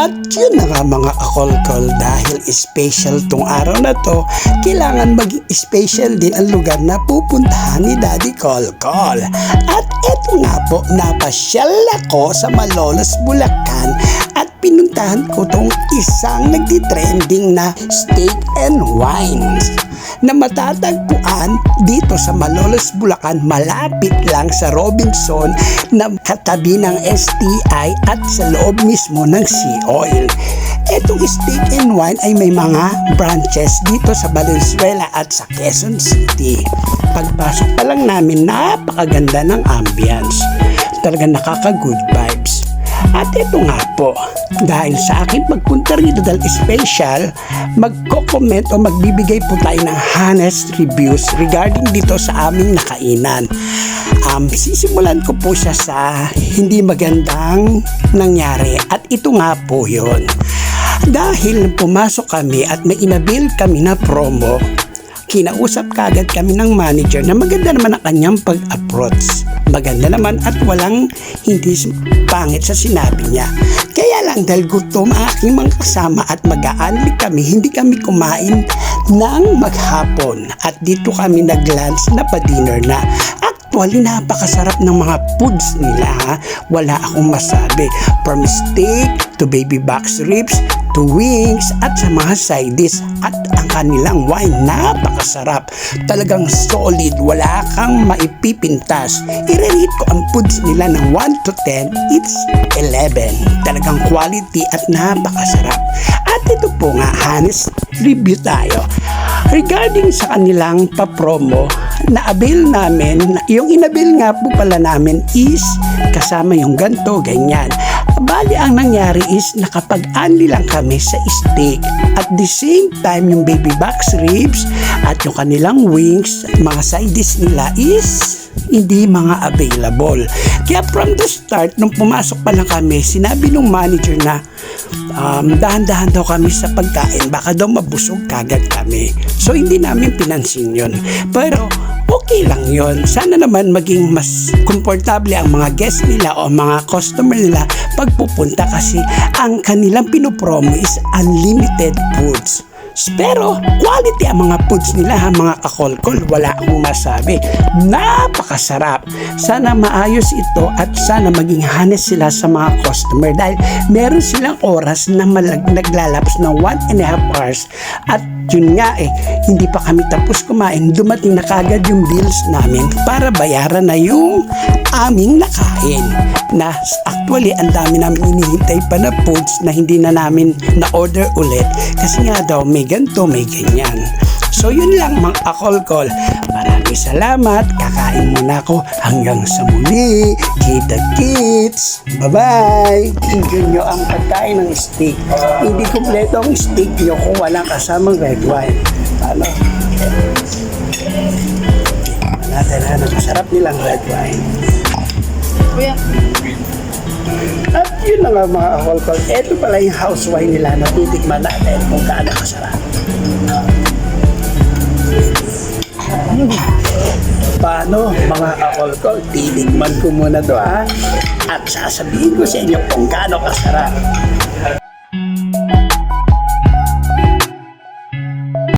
At yun na nga mga kakolkol, dahil special tong araw na to, kailangan maging special din ang lugar na pupuntahan ni Daddy Kolkol. At eto nga po, napasyal ako sa Malolos, Bulacan at pinuntahan ko tong isang nagtitrending na steak and wines na matatagpuan dito sa Malolos, Bulacan, malapit lang sa Robinson na katabi ng STI at sa loob mismo ng Sea Oil. Etong steak and wine ay may mga branches dito sa Valenzuela at sa Quezon City. Pagpasok pa lang namin, napakaganda ng ambience. Talagang nakaka-good vibes. At ito nga po, dahil sa akin pagpunta rito dahil special, magko-comment o magbibigay po tayo ng honest reviews regarding dito sa aming nakainan. Sisimulan ko po siya sa hindi magandang nangyari at ito nga po yun. Dahil pumasok kami at may inabil kami na promo, kinausap kagad kami ng manager na maganda naman ang kanyang pag-approach. Maganda naman at walang hindi pangit sa sinabi niya. Kaya lang dahil gutom ang aking mga kasama at mag-aanli kami, hindi kami kumain ng maghapon. At dito kami nag-lunch na pa-dinner na. Actually, napakasarap ng mga foods nila ha. Wala akong masabi. From steak to baby back ribs to wings at sa mga side dish at ang kanilang wine, napakasarap. Talagang solid, wala kang maipipintas. I-rate ko ang foods nila ng 1 to 10, it's 11. Talagang quality at napakasarap. At ito po nga, honest review tayo. Regarding sa kanilang pa-promo, na-avail namin, yung in-avail nga po pala namin is kasama yung ganto, ganyan. Bali, ang nangyari is nakapag-unli lang kami sa steak. At the same time, yung baby back ribs at yung kanilang wings, mga side dish nila is hindi mga available. Kaya from the start, nung pumasok pa lang kami, sinabi nung manager na dahan-dahan daw kami sa pagkain, baka daw mabusog kagad kami. So hindi namin pinansin yun. Pero okay lang yun. Sana naman maging mas komportable ang mga guests nila o mga customer nila pagpupunta kasi ang kanilang pinopromo is unlimited foods. Pero quality ang mga foods nila ha, mga kakolkol, wala akong masabi. Napakasarap. Sana maayos ito at sana maging honest sila sa mga customer dahil meron silang oras na naglalaps ng 1.5 hours at yun nga hindi pa kami tapos kumain, dumating na kagad yung bills namin para bayaran na yung aming nakain. Na actually ang dami namin inihintay pa na foods na hindi na namin na-order ulit kasi nga daw may ganito, may ganyan. So yun lang mga kakolkol. Maraming salamat. Kakain muna ako hanggang sa muli. Kita kits. Bye-bye. Tingnan nyo ang pagkain ng steak. Hindi kumpleto ang steak nyo kung walang kasamang red wine. Ano? Natin na masarap nilang red wine. Kuya. At yun na nga mga kakolkol. Ito pala yung house wine nila na titikman natin kung gaano kasarap. Paano mga kakolkol? Titikman ko muna to ha. At sasabihin ko sa inyo kung gaano kasarap.